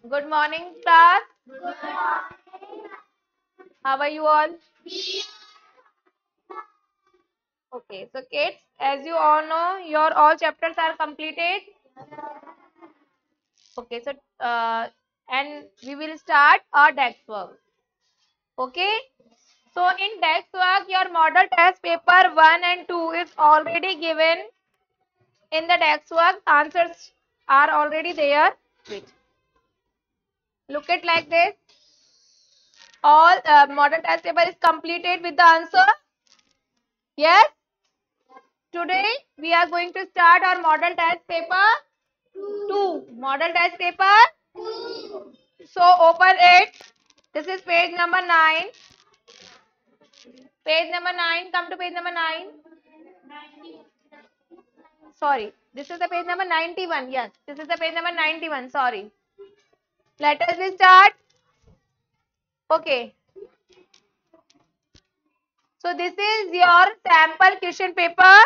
Good morning, class. How are you all? Okay, so kids, as you all know, your all chapters are completed. Okay, so and we will start our desk work. Okay, so in desk work, your model test paper 1 and 2 is already given in the desk work. Answers are already there. Wait, look it like this. All model test paper is completed with the answer. Yes. Today we are going to start our model test paper 2. Model test paper. So open it. This is page number 9. Page number 9. Come to page number 9. Sorry. This is the page number 91. Yes. This is the page number 91. Sorry. Let us start. Okay. So this is your sample question paper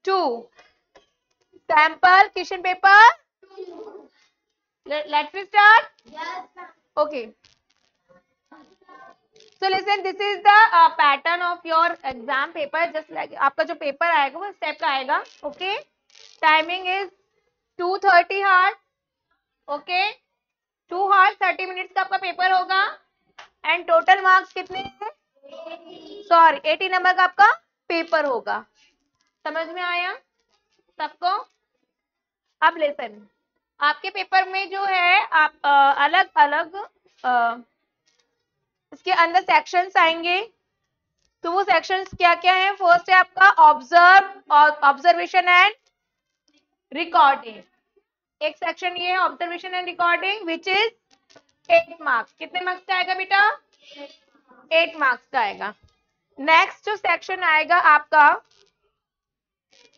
2. Sample question paper. Let's start. Okay. So listen, this is the pattern of your exam paper. Just like आपका जो paper आएगा वो step का आएगा. Okay. Timing is 2:30 hours. Okay. 2 hours 30 minutes का आपका paper होगा. And total marks कितने हैं? Sorry, 80 नंबर का आपका पेपर होगा. समझ में आया सबको? अब listen, आपके पेपर में जो है आप अलग अलग इसके अंदर सेक्शंस आएंगे. तो वो सेक्शंस क्या क्या है? फर्स्ट है आपका ऑब्जर्वेशन एंड रिकॉर्डिंग. एक सेक्शन ये है observation and recording which is 8 marks. कितने मार्क्स का आएगा बेटा? 8 मार्क्स का आएगा. नेक्स्ट जो सेक्शन आएगा आपका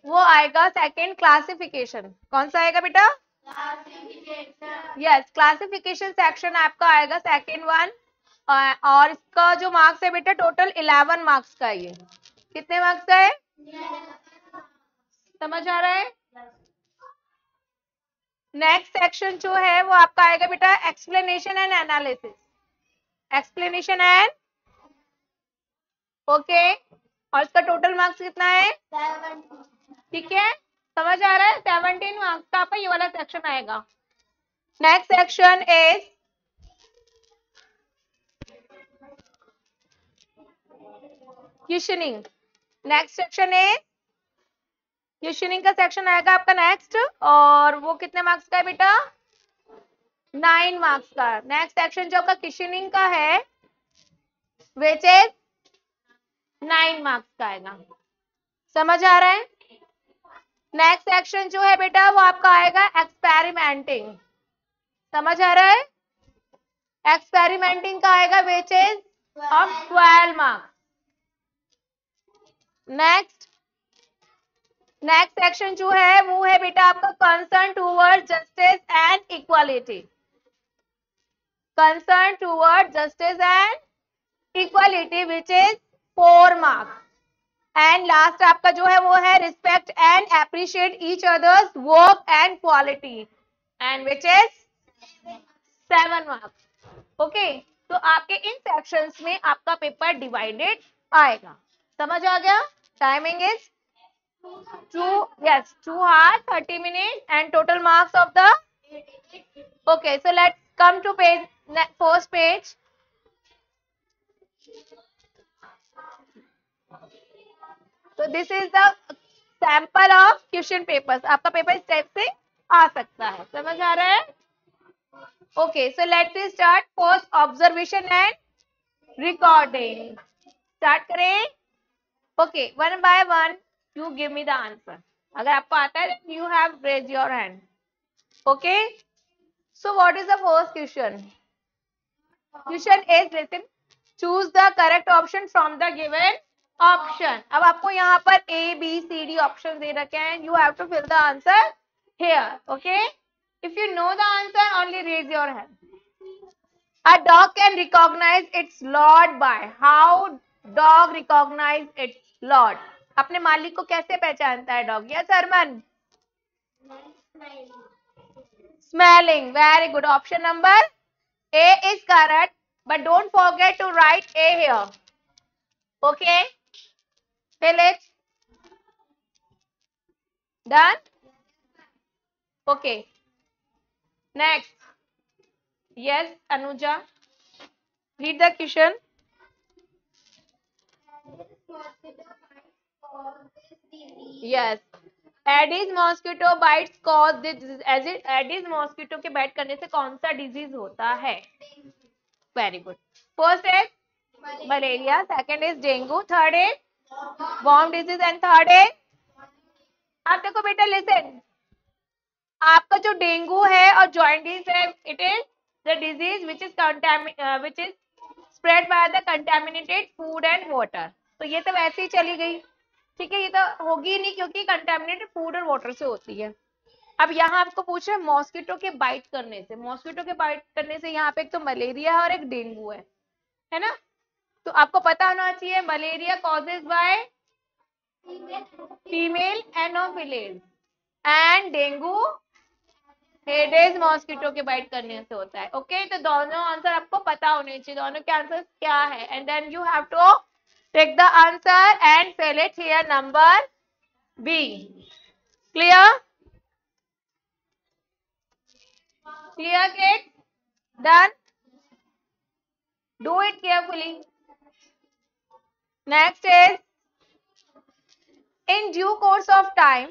वो आएगा सेकंड क्लासिफिकेशन. कौन सा आएगा बेटा? यस, क्लासिफिकेशन सेक्शन आपका आएगा सेकंड वन. और इसका जो मार्क्स है बेटा टोटल 11 मार्क्स का है. ये कितने मार्क्स का है? समझ आ रहा है? नेक्स्ट सेक्शन जो है वो आपका आएगा बेटा explanation and analysis. Explanation and okay. और इसका टोटल मार्क्स कितना है? 7. ठीक है, समझ आ रहा है? 17 मार्क्स का आपका ये वाला सेक्शन आएगा. Next section is questioning. Next section है क्वेश्चनिंग का सेक्शन आएगा आपका नेक्स्ट. और वो कितने मार्क्स का है बेटा? 9 मार्क्स का. नेक्स्ट सेक्शन जो आपका क्वेश्चनिंग का है विच इज 9 मार्क्स का आएगा. समझ आ रहा है? नेक्स्ट सेक्शन जो है बेटा वो आपका आएगा एक्सपेरिमेंटिंग. समझ आ रहा है? एक्सपेरिमेंटिंग का आएगा which is of 12 marks. Next section जो है वो है बेटा आपका concern toward justice and equality. Concern toward justice and equality which is 4 marks. And last आपका जो है वो है respect and appreciate each others work and quality and which is 7 marks. Okay, तो आपके इन सेक्शंस में आपका पेपर डिवाइडेड आएगा. समझ आ गया? Timing is 2 hours 30 minutes and total marks of the. Okay, so let's come to page first page. So this is the sample of question papers. आपका paper इस type से आ सकता है. समझ आ रहा है? Okay, so let's start first observation and recording. Start करें. Okay, one by one you give me the answer. अगर आपको आता है then you have raised your hand. Okay, so what is the first question? Question is listen, choose the correct option from the given option. अब आपको यहाँ पर A, B, C, D option दे रखे हैं. You have to fill the answer here. Okay, if you know the answer only raise your hand. A dog can recognize its lord by. How dog recognize its lord? अपने मालिक को कैसे पहचानता है dog? Yes Harman. Smelling. Very good. Option number A is correct, but don't forget to write A here. Okay? Fill it. Done? Okay. Next. Yes, Anuja. Read the question. Yes. Aedes mosquito bites cause this disease. Aedes mosquito के bite करने से कौन सा disease होता है? Very good. First is malaria. Second is dengue. Third is worm disease and third is. आप देखो बेटा listen. आपका जो डेंगू है और जॉइंटिस है, it is the disease which is spread by the contaminated food and water. तो ये तो वैसे ही चली गई, ठीक है, ये तो होगी ही नहीं क्योंकि कंटेमिनेटेड फूड और वाटर से होती है. अब यहाँ आपको पूछ रहे मॉस्किटो के बाइट करने से, मॉस्किटो के बाइट करने से यहाँ पे एक तो मलेरिया है और एक डेंगू है ना. तो आपको पता होना चाहिए malaria causes by female Anopheles and dengue Aedes mosquito के बाइट करने से होता है. ओके, तो दोनों आंसर आपको पता होने चाहिए, दोनों के आंसर क्या है, and then you have to take the answer and fill it here number B. Clear? Clear kids? Done? Do it carefully. Next is, in due course of time,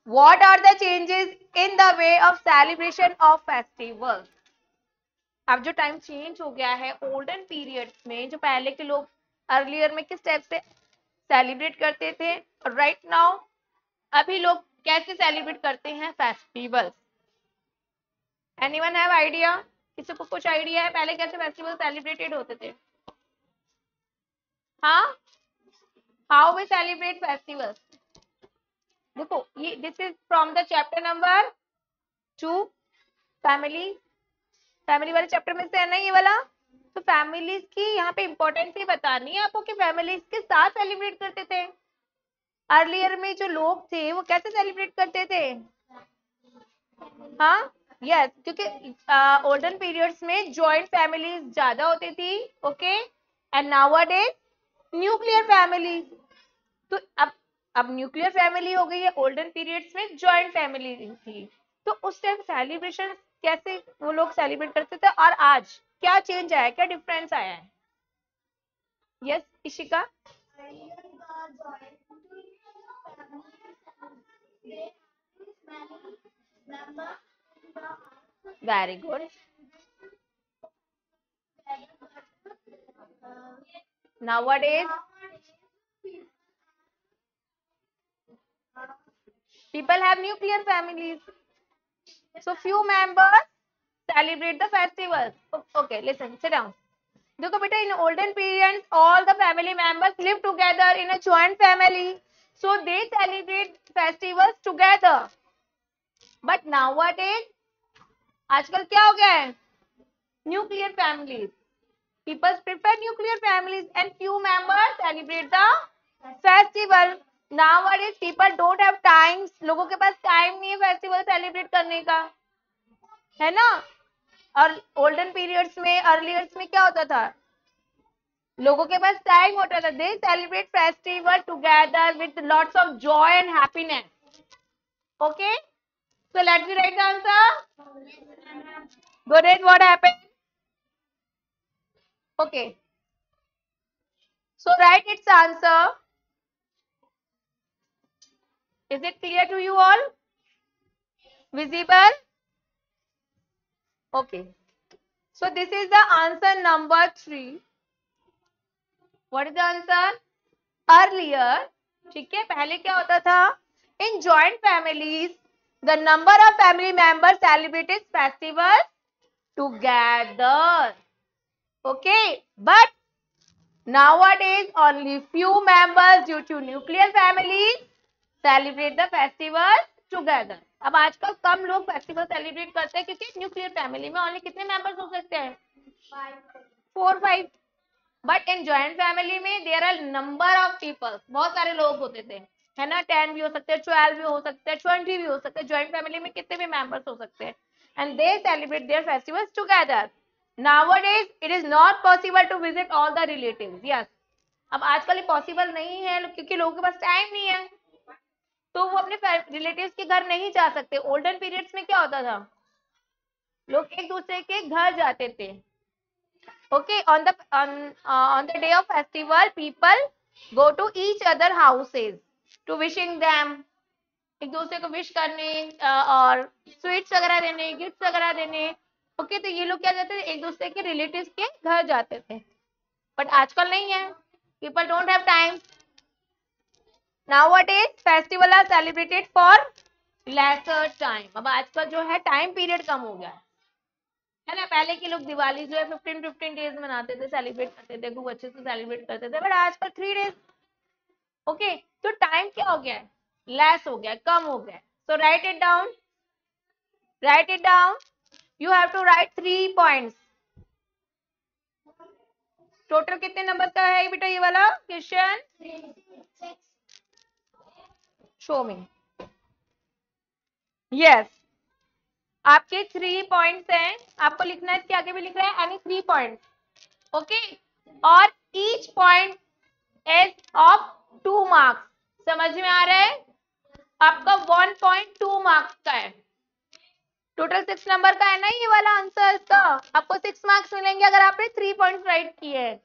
what are the changes in the way of celebration of festivals? अब जो time change हो गया है olden periods में, जो पहले के लोग अर्लियर में किस टाइप से सेलिब्रेट करते थे और राइट नाउ अभी लोग कैसे सेलिब्रेट करते हैं फेस्टिवल्स. Anyone have idea? किसी को कुछ आइडिया है पहले कैसे फेस्टिवल सेलिब्रेटेड होते थे? हाँ, हाउ वी सेलिब्रेट फेस्टिवल्स. देखो ये this is from the chapter number 2 family वाले चैप्टर में से है ना ये वाला. तो फैमिलीज की यहाँ पे इम्पोर्टेंस ही बतानी है आपको कि फैमिलीज के साथ सेलिब्रेट करते थे. अर्लियर में जो लोग थे वो कैसे सेलिब्रेट करते थे? हाँ, यस, क्योंकि ओल्डन पीरियड्स में जॉइंट फैमिलीज ज्यादा होती थी. Okay, and nowadays nuclear family. तो अब न्यूक्लियर फैमिली हो गई है, ओल्डन पीरियड्स में जॉइंट फैमिली थी. तो उस टाइम सेलिब्रेशन कैसे वो लोग सेलिब्रेट करते थे और आज क्या चेंज आया, क्या डिफरेंस आया है? Yes Ishika. Very good. Nowadays people have nuclear families, so few members celebrate the festivals. Okay, listen, sit down. देखो बेटा, in olden periods all the family members live together in a joint family, so they celebrate festivals together. But nowadays आजकल क्या हो गया है? Nuclear families. People prefer nuclear families and few members celebrate the festival. Nowadays people don't have time. लोगों के पास time नहीं है festival celebrate करने का, है ना. और ओल्डन पीरियड्स में अर्लियर्स में क्या होता था? लोगों के पास टाइम होता था. दे celebrate festival together with lots of Joy and happiness. Okay, so let's write the answer. Good. What happened? Okay, so write its answer. Is it clear to you all? Visible? Okay, so this is the answer number 3. What is the answer? Earlier, ठीक है, पहले क्या होता था? In joint families, the number of family members celebrated festivals together. Okay, but nowadays only few members due to nuclear families celebrate the festivals together. अब आजकल कम लोग festival celebrate करते हैं क्योंकि न्यूक्लियर फैमिली में ओनली कितने मेंबर्स हो सकते हैं? 4-5. बट इन जॉइंट फैमिली में there are number of people, बहुत सारे लोग होते थे, है ना. 10 भी हो सकते हैं, 12 भी हो सकते हैं, 20 भी हो सकते हैं. जॉइंट फैमिली में कितने भी मेंबर्स हो सकते हैं. and they celebrate their festivals together. Nowadays, it is not possible to visit all the relatives. Yes. अब आजकल ये पॉसिबल नहीं है क्योंकि लोगों के पास टाइम नहीं है, तो वो अपने रिलेटिव्स के घर नहीं जा सकते. ओल्डन पीरियड्स में क्या होता था, लोग एक दूसरे के घर जाते थे. Okay, on the day of festival, people go to each other houses to wishing them, एक दूसरे को विश करने और स्वीट्स वगैरह देने, गिफ्ट वगैरह देने. ओके, तो ये लोग क्या जाते थे, एक दूसरे के रिलेटिव्स के घर जाते थे. बट आजकल नहीं है, people don't have time. Nowadays festival are celebrated for lesser time. अब आजकल जो है टाइम पीरियड कम हो गया है ना. पहले के लोग दिवाली जो है 15 डेज मनाते थे, सेलिब्रेट करते थे, खूब अच्छे से सेलिब्रेट करते थे. बट आजकल 3 डेज. ओके, तो टाइम क्या हो गया है, लेस हो गया, कम हो गया. So write it down, write it down. You have to write 3 points. Total कितने नंबर का है बेटा ये वाला क्वेश्चन? शो मी. यस, आपके 3 पॉइंट्स हैं. आपको लिखना है, इसके आगे भी लिख रहा है एनी 3 पॉइंट्स. ओके, और each point is of 2 marks. समझ में आ रहा है? आपका 1.2 मार्क्स का है. टोटल 6 नंबर का है ना ये वाला आंसर इसका. आपको 6 मार्क्स मिलेंगे अगर आपने 3 पॉइंट्स राइट किए हैं.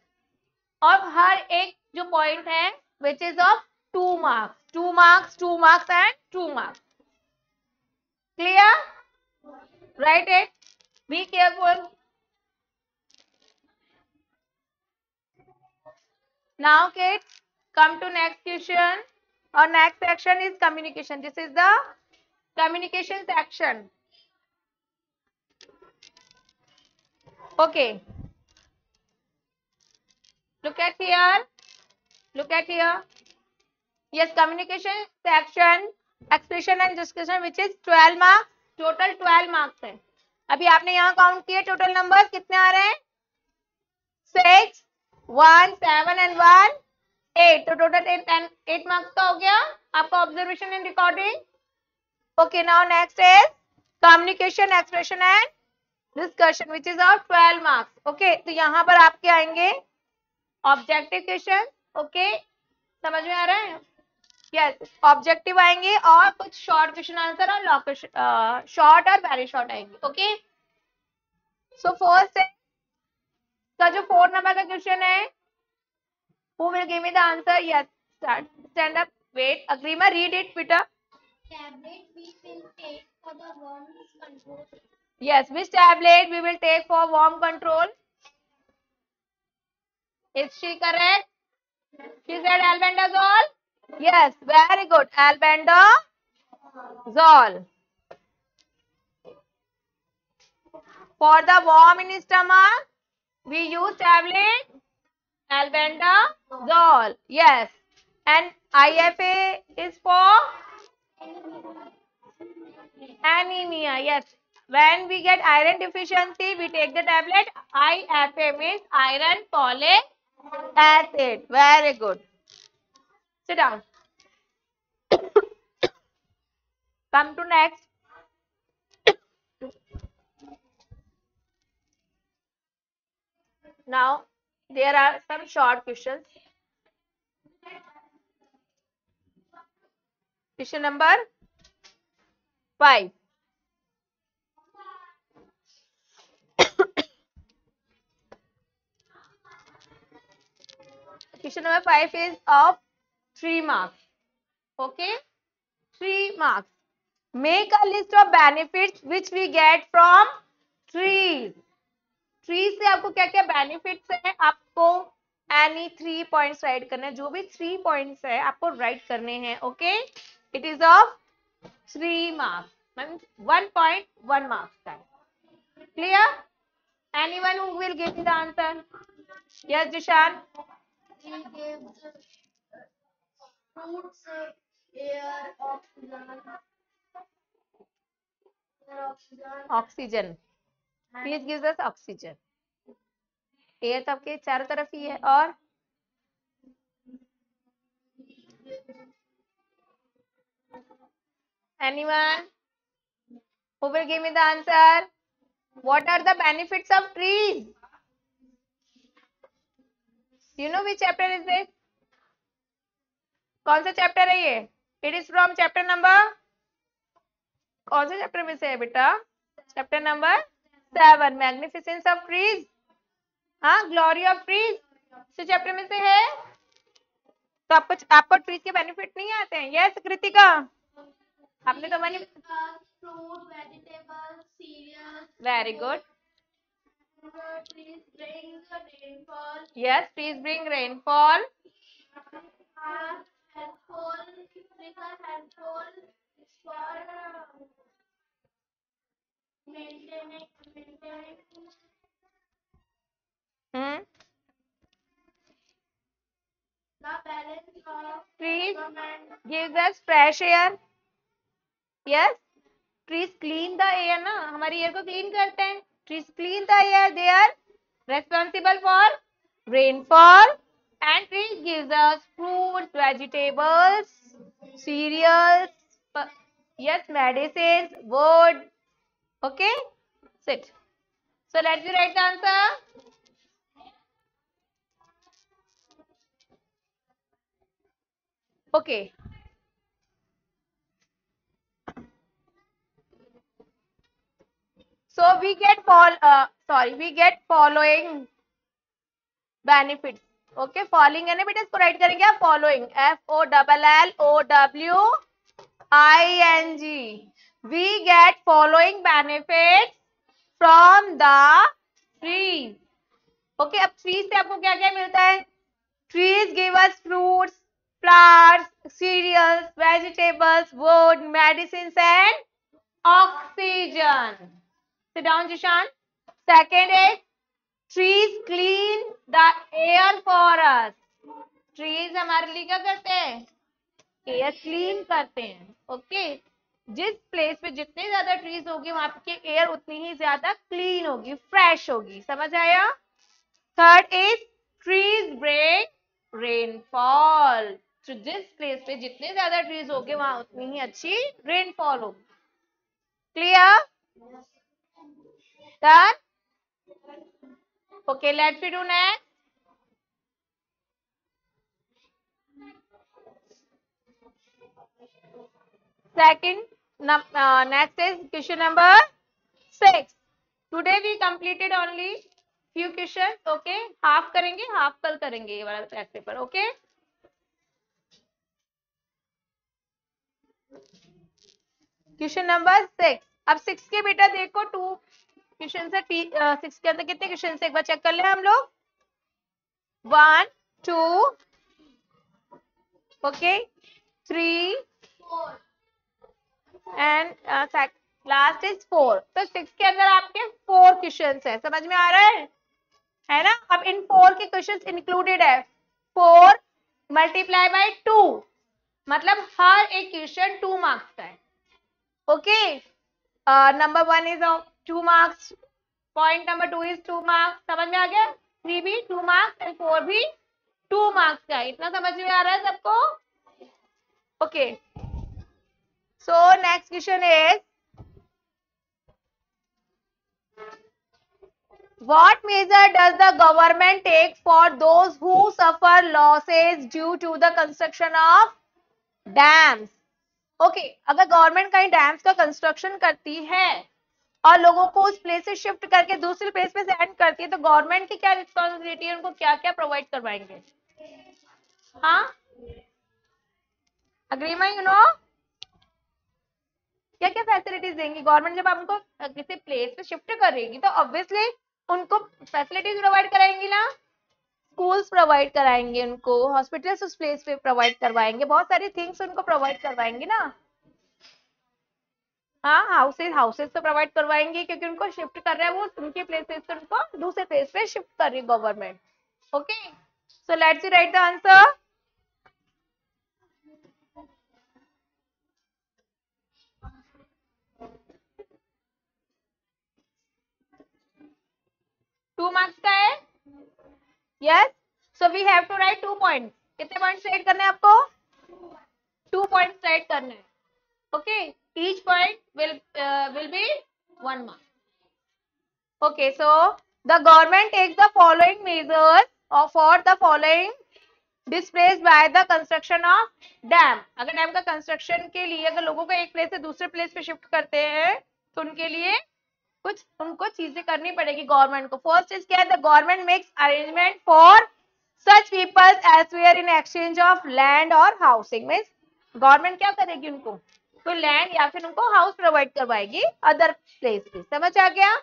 और हर एक जो पॉइंट है which is of 2 marks, 2 marks, 2 marks and 2 marks. Clear? Right it, be careful. Now kids, come to next question. Our next section is communication. This is the communication section. Okay. Look at here. Look at here. Yes, communication section, expression and discussion, which is 12 marks. Total 12 marks है. अभी आपने यहाँ count किए total number कितने आ रहे हैं? 6, 1, 7 and 1, 8. तो total 8 marks का हो गया आपका observation and recording. Okay, now next is communication, expression and discussion, which is of 12 marks. Okay, तो यहाँ पर आपके आएंगे ऑब्जेक्टिव क्वेश्चन. ओके, समझ में आ रहा है? यस, ऑब्जेक्टिव आएंगे और कुछ शॉर्ट क्वेश्चन आंसर और लॉन्ग क्वेश्चन, शॉर्ट और वेरी शॉर्ट आएंगे. ओके, सो फर्स्ट का जो 4 नंबर का क्वेश्चन है, who will give me the answer? Yes, start, stand up, wait, Agrima, read it, Peter. Tablet we will take for the warm control. Yes, which tablet we will take for warm control? Is she correct? She said albendazole. Yes, very good, albendazole. For the warm in stomach, we use tablet albendazole. Yes, and IFA is for anemia. Yes, when we get iron deficiency, we take the tablet IFA, means iron folic acid. Very good. Sit down. Come to next. Now, there are some short questions. Question number 5. Question number 5 is of 3 marks. Okay, 3 marks. Make a list of benefits which we get from trees. Tree से आपको क्या क्या benefits है, आपको any 3 points write करने हैं. जो भी 3 पॉइंट्स है आपको राइट करने हैं. Okay, it is of 3 marks, means 1.1 marks का. Clear? Anyone who will give me the answer? Yes Zeeshan. Oxygen, Please gives us oxygen. Air तो आपके चारों तरफ ही है. और anyone? Who will give me the answer? What are the benefits of trees? You know which chapter is this? कौन सा chapter है ये? It is from chapter number, कौन से चैप्टर में से है बेटा? Chapter number 7, magnificence of trees. हाँ, ग्लोरी ऑफ ट्रीज इस चैप्टर में से है. तो आपको ट्रीज के बेनिफिट नहीं आते हैं? यस कृतिका, आपने तो मैंने fruit, vegetables, cereals. Very good. Trees bring rainfall. Yes, trees bring rainfall. Are helpful. Trees are helpful for maintaining the balance of trees environment. gives us fresh air. Yes, trees clean the air ना, हमारी air को clean करते हैं. Trees clean the air, they are responsible for rainfall, and trees gives us fruits, vegetables, cereals, yes, medicines, wood. Okay, sit. So let's write the answer. Okay. So we get we get following benefits. Okay, following है ना बेटा, इसको right करेंगे आप following, FOLLOWING. We get following benefits from the trees. Okay, अब trees से आपको क्या क्या मिलता है? Trees give us fruits, flowers, cereals, vegetables, wood, medicines and oxygen. Sit down, Jishan. Second is trees clean the air for us. Trees हमारे लिए क्या करते हैं? एयर क्लीन करते हैं. ओके, जिस प्लेस पे जितने ज्यादा ट्रीज होगी वहां की एयर उतनी ही ज्यादा क्लीन होगी, फ्रेश होगी. समझ आया? Third is trees bring rainfall. तो जिस प्लेस पे जितने ज्यादा ट्रीज होंगे वहां उतनी ही अच्छी रेनफॉल होगी. Clear? Done? Okay, let's we do next. Second, next is question number 6. Today we completed only few questions. Okay, half करेंगे, half कल करेंगे ये वाला test paper. Okay, question number 6. अब 6 के बेटा देखो 2 क्वेश्चन है. 6 के अंदर कितने क्वेश्चन है एक बार चेक कर ले हम लोग. 1 2 ओके 3 4. And last is 4. तो 6 के अंदर आपके 4 क्वेश्चन है. समझ में आ रहा है ना? अब इन 4 के क्वेश्चंस इंक्लूडेड है. 4 मल्टीप्लाई बाय 2 मतलब हर एक क्वेश्चन 2 मार्क्स का है. Okay, number 1 is 2 marks, point number 2 is 2 marks. समझ में आ गया? 3 भी 2 मार्क्स एंड 4 भी 2 मार्क्स का है. इतना समझ में आ रहा है सबको? Okay, so next question is what measure does the government take for those who suffer losses due to the construction of dams? Okay, अगर गवर्नमेंट कहीं डैम्स का कंस्ट्रक्शन करती है और लोगों को उस प्लेस से शिफ्ट करके दूसरी प्लेस पे सेंड करती है तो गवर्नमेंट की क्या रिस्पॉन्सिबिलिटी है? उनको क्या क्या प्रोवाइड करवाएंगे? हाँ, अग्री में यू नो क्या क्या फैसिलिटीज देंगी गवर्नमेंट? जब आप उनको किसी प्लेस पे शिफ्ट करेगी तो ऑब्वियसली उनको फैसिलिटीज प्रोवाइड कराएंगी ना. स्कूल्स प्रोवाइड कराएंगे उनको, हॉस्पिटल्स उस प्लेस पे प्रोवाइड करवाएंगे, बहुत सारी थिंग्स उनको प्रोवाइड करवाएंगे ना. हाँ, हाउसेस तो प्रोवाइड करवाएंगे क्योंकि उनको शिफ्ट कर रहा है, वो उनके प्लेसेस से उनको दूसरे प्लेस पे शिफ्ट कर रही है government. Okay, so let's you write the answer. Two marks का है. Yes, so we have to write 2 points. कितने पॉइंट्स राइट करने हैं आपको? 2 पॉइंट्स राइट करने हैं. Okay, each point will be 1 mark. Okay, so the government takes the following measures for the following displaced by the construction of dam. अगर dam का construction के लिए अगर लोगों को एक प्लेस से दूसरे प्लेस पे शिफ्ट करते हैं तो उनके लिए कुछ उनको चीजें करनी पड़ेगी गवर्नमेंट को. फर्स्ट इज क्या है, the government makes arrangement for such peoples as where in exchange of land और हाउसिंग. मीन्स गवर्नमेंट क्या करेगी, उनको तो लैंड या फिर उनको हाउस प्रोवाइड करवाएगी अदर प्लेस पे. समझ आ गया,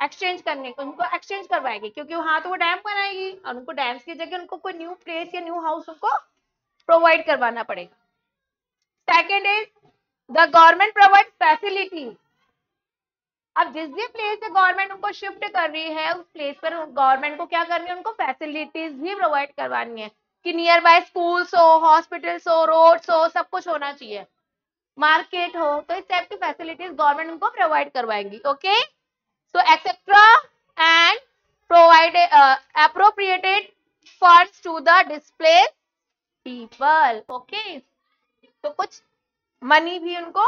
एक्सचेंज करने को उनको एक्सचेंज करवाएगी क्योंकि वहां तो वो डैम बनाएगी और उनको डैम्स की जगह उनको कोई न्यू प्लेस या न्यू हाउस उनको प्रोवाइड करवाना पड़ेगा. Second is the government provide facilities. अब जिस भी प्लेस से गवर्नमेंट उनको शिफ्ट कर रही है उस प्लेस पर गवर्नमेंट को क्या करनी है, उनको फैसिलिटीज भी प्रोवाइड करवानी है कि नियर बाय स्कूल्स हो, हॉस्पिटल्स हो, रोड्स हो, सब कुछ होना चाहिए, मार्केट हो. तो इस टाइप की फैसिलिटीज गवर्नमेंट उनको प्रोवाइड करवाएंगी. Okay, so etc and provided appropriated funds to the displaced people. Okay, तो कुछ मनी भी उनको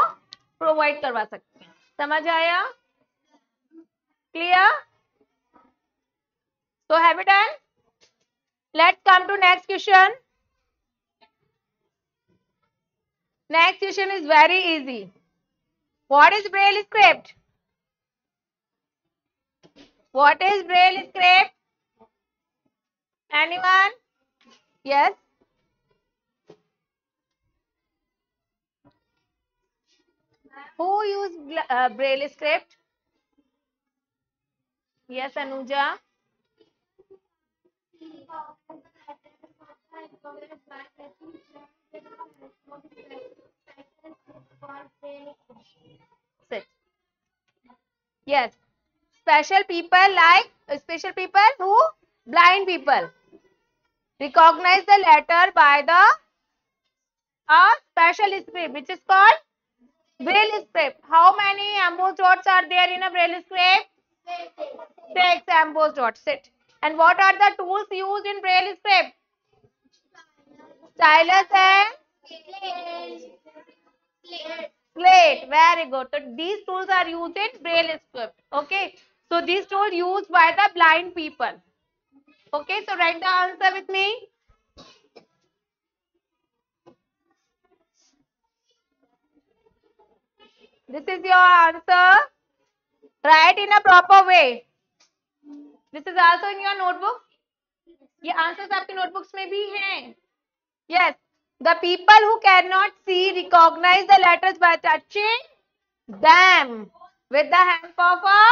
प्रोवाइड करवा सकते हैं. समझ आया, clear? So have it done. Let's come to next question. Next question is very easy. What is Braille script? What is Braille script? Anyone? Yes. Who use Braille script? Yes, Anuja. Sit. Yes. Special people like special people who blind people recognize the letter by the special script which is called Braille script. How many embossed dots are there in a Braille script? 6 embossed dots. Sit. And what are the tools used in Braille script? Stylus and slate. Very good. So these tools are used in Braille script. Okay. So these tools used by the blind people. Okay. So write the answer with me. This is your answer. Write in a proper way. This is also in your notebook. ये answers आपके notebooks में भी हैं. Yes, the people who cannot see recognize the letters by touching them with the help of a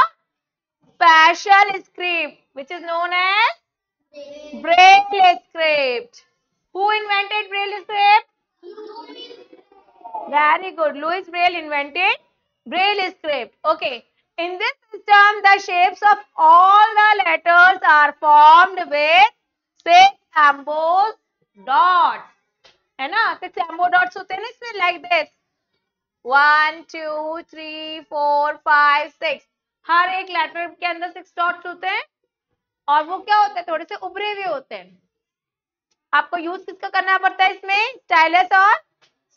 special script which is known as Braille script. Who invented Braille script? Very good. Louis Braille invented Braille script. Okay. In this system, the shapes of all the letters are formed with 6 embossed dots. है ना, 6 embossed dots होते हैं ना इसमें, like this. 1, 2, 3, 4, 5, 6. हर एक letter के अंदर 6 dots होते हैं और वो क्या होते हैं, थोड़े से उभरे हुए होते हैं. आपको यूज किसका करना पड़ता है इसमें? स्टाइलस और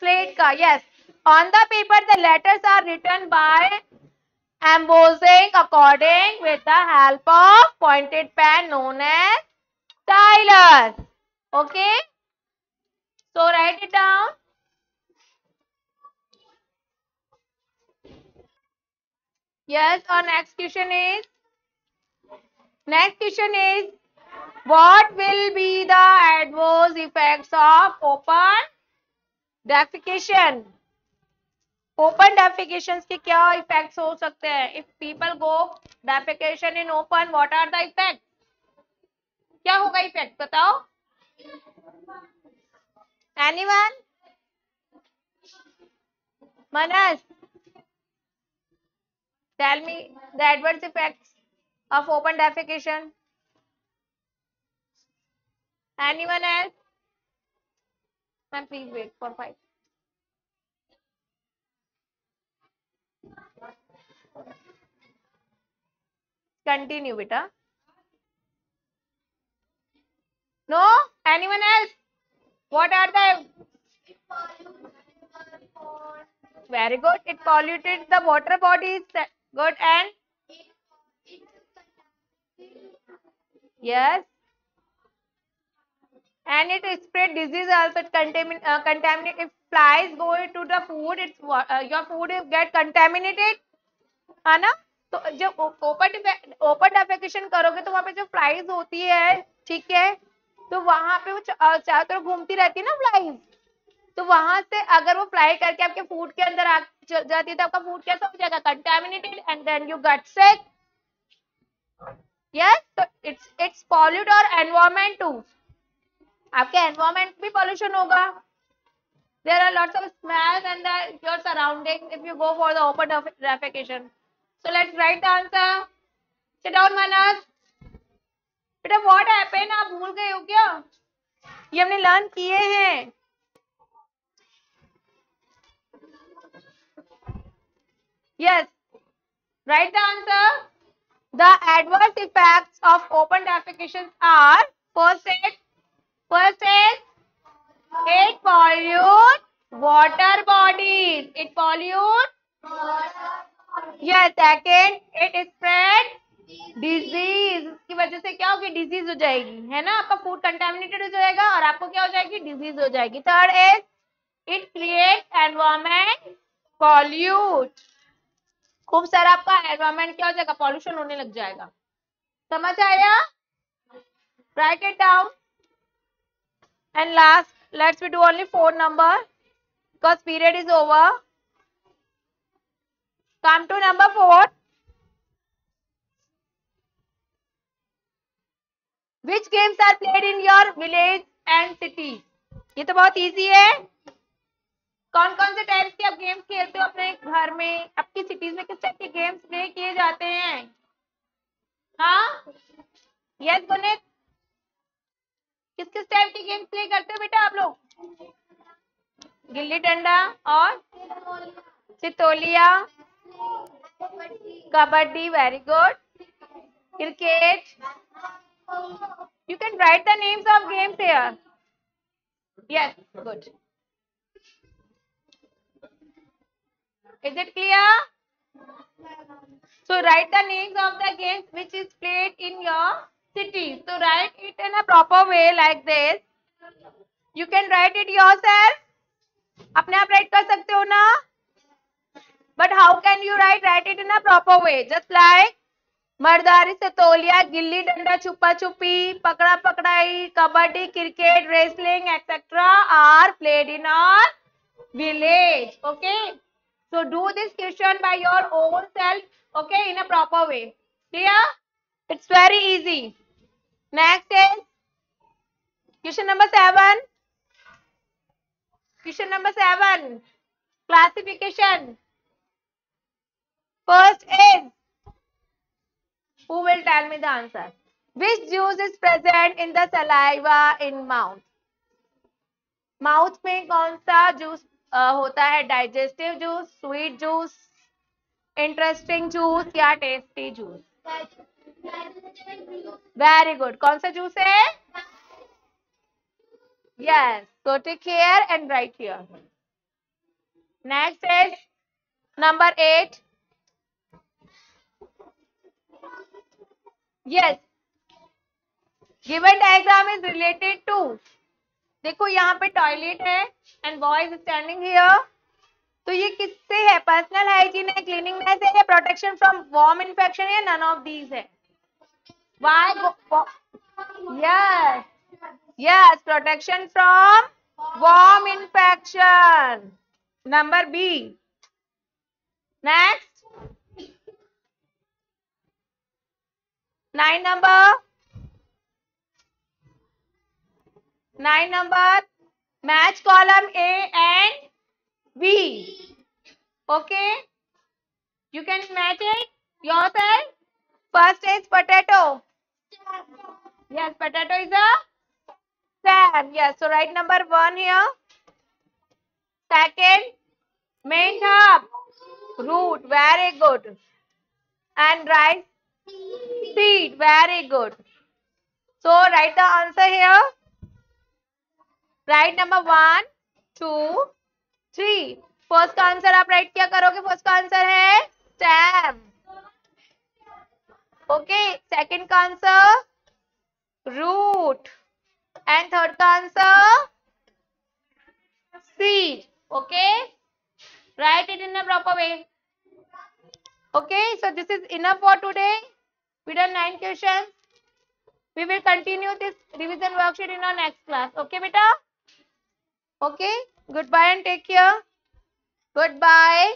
स्लेट का. Yes. On the paper, the letters are written by embossing according with the help of pointed pen known as stylus. Okay. So write it down. Yes. Our next question is what will be the adverse effects of open defecation? Open defecation के क्या effects हो सकते हैं? If people go defecation in open, what are the effect? क्या होगा effect, बताओ. Anyone? Manas, tell me the adverse effects of open defecation. Anyone else? Ma'am please wait for 5. Continue, beta. No? Anyone else? What are the Very good. It polluted the water bodies. Good. And yes. And it spread disease also. It contaminate. If flies go into the food, your food is get contaminated, है ना? तो जब open defecation करोगे तो वहां पे जो flies होती है, ठीक है, तो वहां पे वो चारों तरफ घूमती रहती है ना फ्लाइज, तो वहां से अगर वो फ्लाई करके आपके फूड के अंदर जाती है तो आपका फूड कैसा हो जाएगा? Contaminated and then you get sick. Yes, तो इट्स पॉल्यूट और एनवायरमेंट टू. आपके एनवायरमेंट भी पॉल्यूशन होगा. There are lots of smells and your surroundings if you go for the open defecation. So let's write the answer. Sit down, Manas. बेटा what happened? आप भूल गए हो क्या? ये हमने लर्न किए हैं. Yes. Write the answer. The adverse effects of open defecation are first is it pollute water bodies. It pollute. Yes. Second, it spread disease. की वजह से क्या होगी? डिजीज हो जाएगी, है ना? आपका फूड कंटेमिनेटेड हो जाएगा और आपको क्या हो जाएगी? डिजीज हो जाएगी. Third is it create environment pollute. खूब सारा आपका एनवायरमेंट क्या हो जाएगा? पॉल्यूशन होने लग जाएगा. समझ आया? Write it down. And last, let's we do only 4 number because period is over. Come to number 4. Which games are played in your village and city? ये तो बहुत इजी है. कौन कौन से टाइप के आप गेम्स खेलते हो अपने घर में? आपकी सिटीज में किस टाइप के गेम्स प्ले किए जाते हैं? हाँ, यस गुनित, किस किस टाइप के गेम्स प्ले करते हो बेटा आप लोग? गिल्ली डंडा और Sitoliya, kabaddi. Very good. Cricket. You can write the names of games here. Yes, good. Is it clear? So write the names of the games which is played in your city. So write it in a proper way like this. You can write it yourself. अपने आप write कर सकते हो ना? But how can you write it in a proper way? Just like मर्दारी से तौलिया, गिल्ली डंडा, छुपा छुपी, पकड़ा पकड़ाई, kabaddi, cricket, wrestling etcetera are played in our village. Okay, so do this question by your own self, okay, in a proper way. Clear? It's very easy. Next is question number 7. Question number 7, classification. First is, who will tell me the answer? Which juice is present in the saliva in mouth? Mouth में कौन सा juice होता है? Digestive juice, sweet juice, interesting juice या tasty juice? Very good. कौन सा juice है? Yes. So take here and write here. Next is number 8. Yes. Given diagram is related to. देखो यहाँ पे टॉयलेट है and boy is standing here. तो ये किससे है? पर्सनल हाइजीन है, क्लीनिंगनेस है, या प्रोटेक्शन फ्रॉम वॉर्म इन्फेक्शन है? नन ऑफ दीज है. Why? Yes, yes, protection from worm infection. Number B. Next 9 number. 9 number. Match column A and B. Okay. You can match it yourself. First is potato. Yes, potato is a stem. Yes. So write number 1 here. Second, main herb. Root. Very good. And rice seed. Very good. So write the answer here. Write number 1, 2, 3. First का answer आप right क्या करोगे? First का answer है stem. Okay, second का answer root and third का answer seed. Okay, write it in a proper way. Okay, so this is enough for today. We done 9 questions. We will continue this revision worksheet in our next class. Okay, beta? Okay, goodbye and take care. Goodbye.